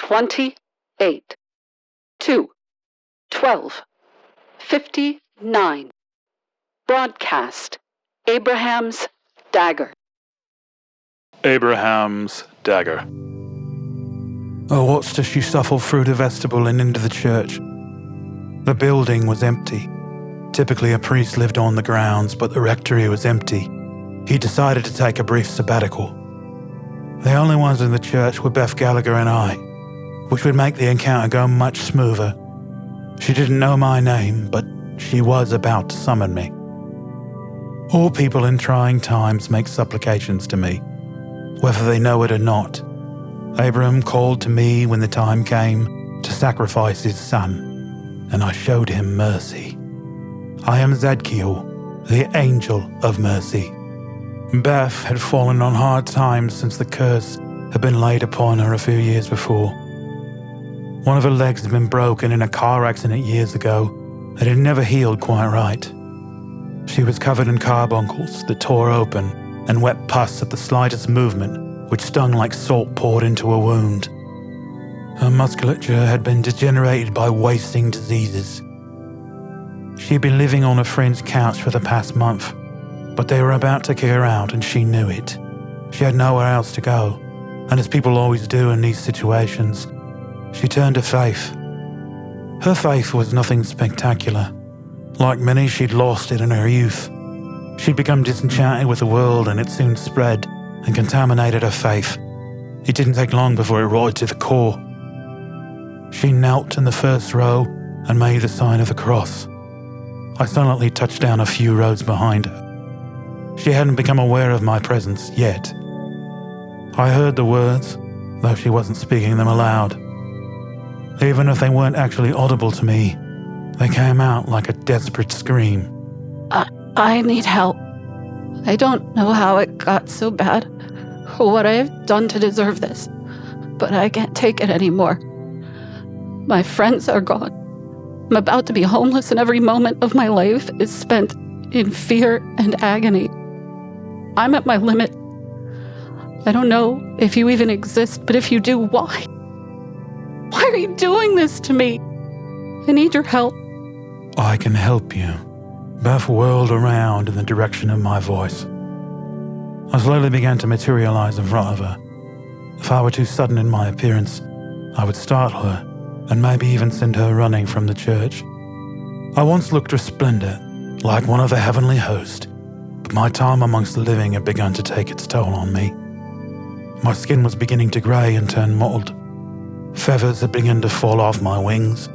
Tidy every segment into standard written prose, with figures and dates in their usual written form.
28, 2, 12, 59. Broadcast. Abraham's Dagger. Abraham's Dagger. I watched as she shuffled through the vestibule and into the church. The building was empty. Typically a priest lived on the grounds, but the rectory was empty. He decided to take a brief sabbatical. The only ones in the church were Beth Gallagher and I, which would make the encounter go much smoother. She didn't know my name, but she was about to summon me. All people in trying times make supplications to me, whether they know it or not. Abraham called to me when the time came to sacrifice his son, and I showed him mercy. I am Zadkiel, the angel of mercy. Beth had fallen on hard times since the curse had been laid upon her a few years before. One of her legs had been broken in a car accident years ago, and had never healed quite right. She was covered in carbuncles that tore open and wet pus at the slightest movement, which stung like salt poured into a wound. Her musculature had been degenerated by wasting diseases. She had been living on a friend's couch for the past month, but they were about to kick her out and she knew it. She had nowhere else to go, and as people always do in these situations, she turned to faith. Her faith was nothing spectacular. Like many, she'd lost it in her youth. She'd become disenchanted with the world and it soon spread and contaminated her faith. It didn't take long before it rotted to the core. She knelt in the first row and made the sign of the cross. I silently touched down a few rows behind her. She hadn't become aware of my presence yet. I heard the words, though she wasn't speaking them aloud. Even if they weren't actually audible to me, they came out like a desperate scream. I need help. I don't know how it got so bad, or what I have done to deserve this, but I can't take it anymore. My friends are gone. I'm about to be homeless, and every moment of my life is spent in fear and agony. I'm at my limit. I don't know if you even exist, but if you do, why? Why are you doing this to me? I need your help. I can help you. Beth whirled around in the direction of my voice. I slowly began to materialize in front of her. If I were too sudden in my appearance, I would startle her and maybe even send her running from the church. I once looked resplendent, like one of the heavenly host, but my time amongst the living had begun to take its toll on me. My skin was beginning to grey and turn mottled. Feathers had begun to fall off my wings,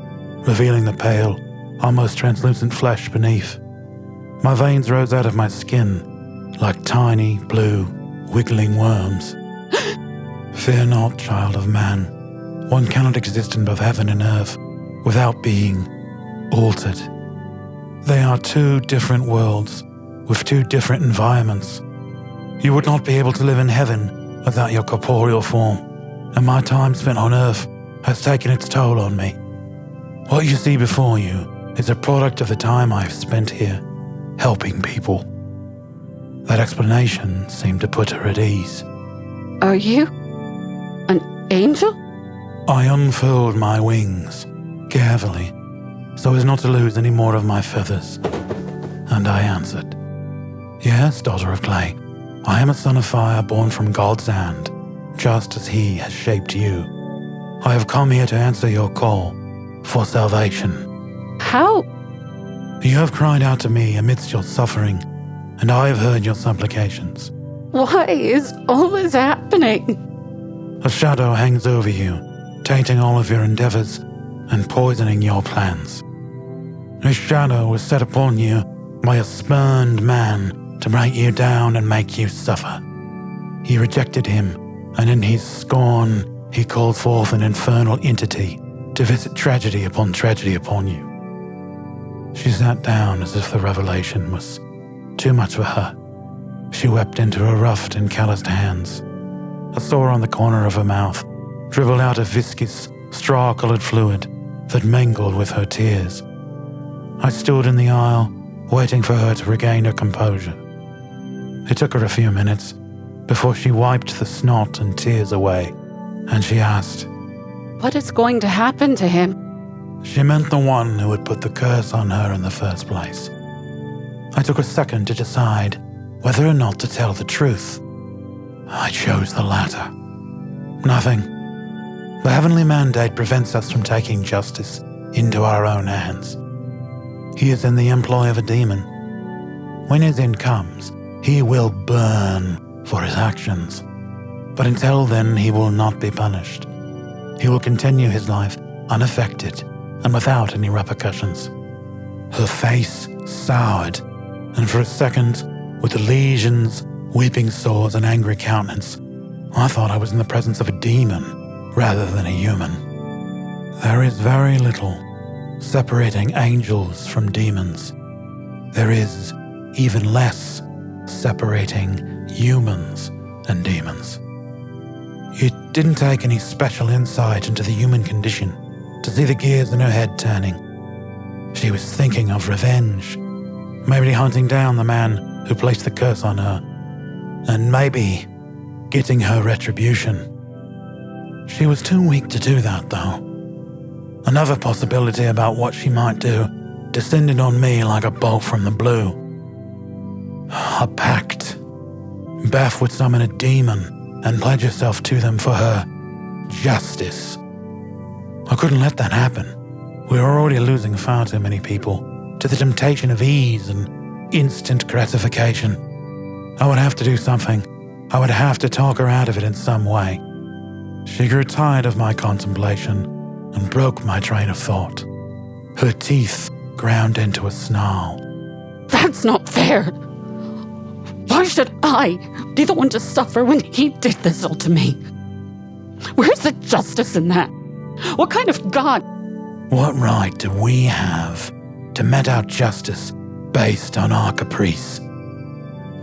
revealing the pale, almost translucent flesh beneath. My veins rose out of my skin like tiny, blue, wiggling worms. Fear not, child of man. One cannot exist in both heaven and earth without being altered. They are two different worlds with two different environments. You would not be able to live in heaven without your corporeal form, and my time spent on earth has taken its toll on me. What you see before you is a product of the time I've spent here, helping people. That explanation seemed to put her at ease. Are you an angel? I unfurled my wings, carefully, so as not to lose any more of my feathers, and I answered. Yes, daughter of clay, I am a son of fire born from God's hand, just as he has shaped you. I have come here to answer your call for salvation. How? You have cried out to me amidst your suffering, and I have heard your supplications. Why is all this happening? A shadow hangs over you, tainting all of your endeavors and poisoning your plans. This shadow was set upon you by a spurned man to break you down and make you suffer. You rejected him, and in his scorn, he called forth an infernal entity to visit tragedy upon you. She sat down as if the revelation was too much for her. She wept into her roughed and calloused hands. A sore on the corner of her mouth dribbled out a viscous, straw-colored fluid that mingled with her tears. I stood in the aisle, waiting for her to regain her composure. It took her a few minutes before she wiped the snot and tears away, and she asked, What is going to happen to him? She meant the one who had put the curse on her in the first place. I took a second to decide whether or not to tell the truth. I chose the latter. Nothing. The heavenly mandate prevents us from taking justice into our own hands. He is in the employ of a demon. When his end comes, he will burn for his actions. But until then, he will not be punished. He will continue his life unaffected and without any repercussions. Her face soured, and for a second, with the lesions, weeping sores, and angry countenance, I thought I was in the presence of a demon rather than a human. There is very little separating angels from demons. There is even less separating humans and demons. It didn't take any special insight into the human condition to see the gears in her head turning. She was thinking of revenge, maybe hunting down the man who placed the curse on her, and maybe getting her retribution. She was too weak to do that, though. Another possibility about what she might do descended on me like a bolt from the blue. A pact. Beth would summon a demon and pledge herself to them for her justice. I couldn't let that happen. We were already losing far too many people to the temptation of ease and instant gratification. I would have to do something. I would have to talk her out of it in some way. She grew tired of my contemplation and broke my train of thought. Her teeth ground into a snarl. That's not fair. Why should I be the one to suffer when he did this all to me? Where's the justice in that? What kind of God? What right do we have to mete out justice based on our caprice?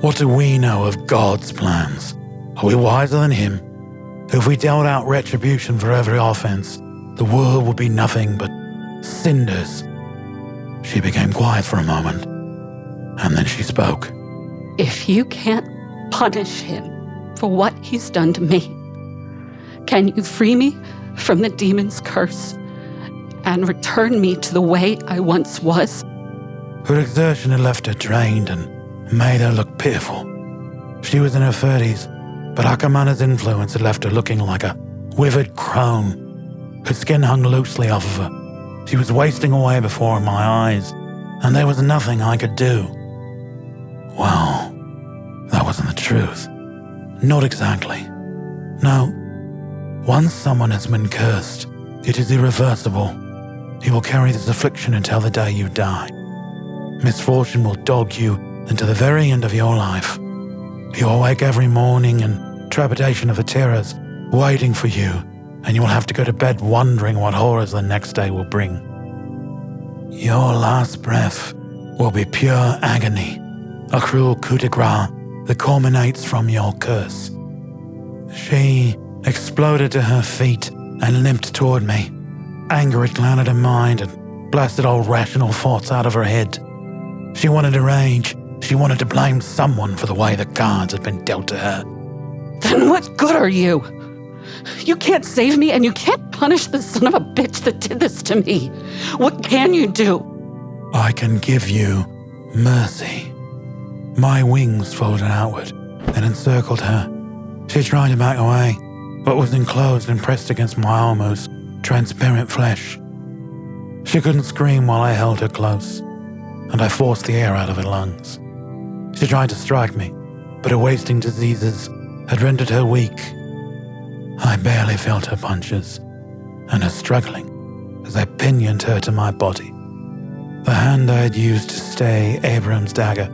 What do we know of God's plans? Are we wiser than him? If we dealt out retribution for every offense, the world would be nothing but cinders. She became quiet for a moment, and then she spoke. If you can't punish him for what he's done to me, can you free me from the demon's curse and return me to the way I once was? Her exertion had left her drained and made her look pitiful. She was in her 30s, but Akamana's influence had left her looking like a withered crone. Her skin hung loosely off of her. She was wasting away before my eyes, and there was nothing I could do. Well, that wasn't the truth. Not exactly. No. Once someone has been cursed, it is irreversible. He will carry this affliction until the day you die. Misfortune will dog you into the very end of your life. You will wake every morning in trepidation of the terrors waiting for you, and you will have to go to bed wondering what horrors the next day will bring. Your last breath will be pure agony, a cruel coup de grace that culminates from your curse. She exploded to her feet and limped toward me. Anger had clouded her mind and blasted all rational thoughts out of her head. She wanted to rage. She wanted to blame someone for the way the cards had been dealt to her. Then what good are you? You can't save me and you can't punish the son of a bitch that did this to me. What can you do? I can give you mercy. My wings folded outward and encircled her. She tried to back away, but was enclosed and pressed against my almost transparent flesh. She couldn't scream while I held her close, and I forced the air out of her lungs. She tried to strike me, but her wasting diseases had rendered her weak. I barely felt her punches, and her struggling as I pinioned her to my body. The hand I had used to stay Abraham's dagger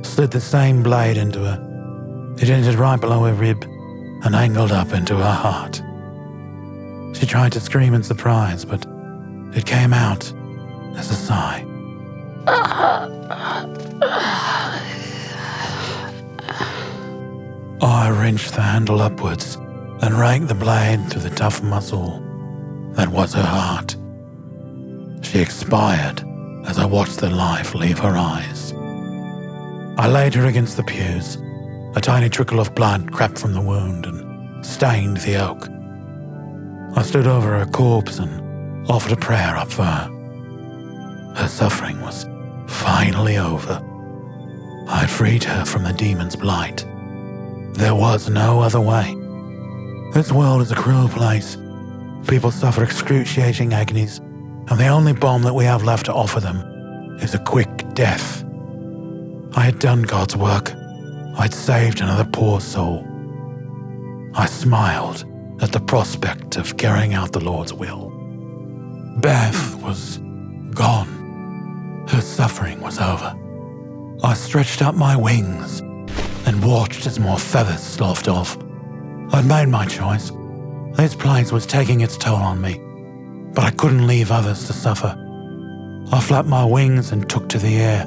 slid the same blade into her. It entered right below her rib and angled up into her heart. She tried to scream in surprise, but it came out as a sigh. I wrenched the handle upwards and raked the blade through the tough muscle that was her heart. She expired as I watched the life leave her eyes. I laid her against the pews. A tiny trickle of blood crept from the wound and stained the oak. I stood over her corpse and offered a prayer up for her. Her suffering was finally over. I had freed her from the demon's blight. There was no other way. This world is a cruel place. People suffer excruciating agonies, and the only balm that we have left to offer them is a quick death. I had done God's work. I'd saved another poor soul. I smiled at the prospect of carrying out the Lord's will. Beth was gone. Her suffering was over. I stretched out my wings and watched as more feathers sloughed off. I'd made my choice. This place was taking its toll on me, but I couldn't leave others to suffer. I flapped my wings and took to the air.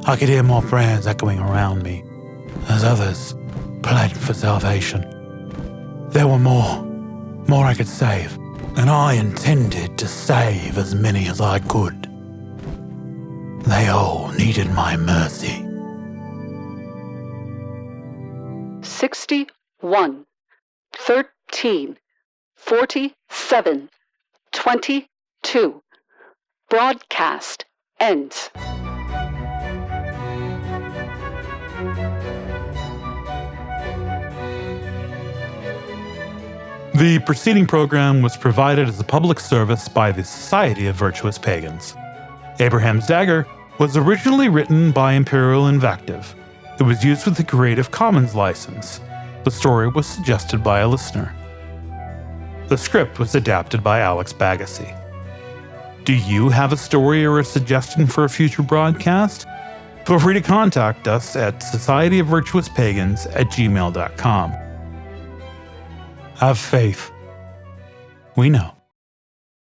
I could hear more prayers echoing around me as others pled for salvation. There were more I could save, and I intended to save as many as I could. They all needed my mercy. 61, 13, 47, 22. Broadcast ends. The preceding program was provided as a public service by the Society of Virtuous Pagans. Abraham's Dagger was originally written by Imperial Invective. It was used with the Creative Commons license. The story was suggested by a listener. The script was adapted by Alex Bagassi. Do you have a story or a suggestion for a future broadcast? Feel free to contact us at societyofvirtuouspagans@gmail.com. Have faith. We know.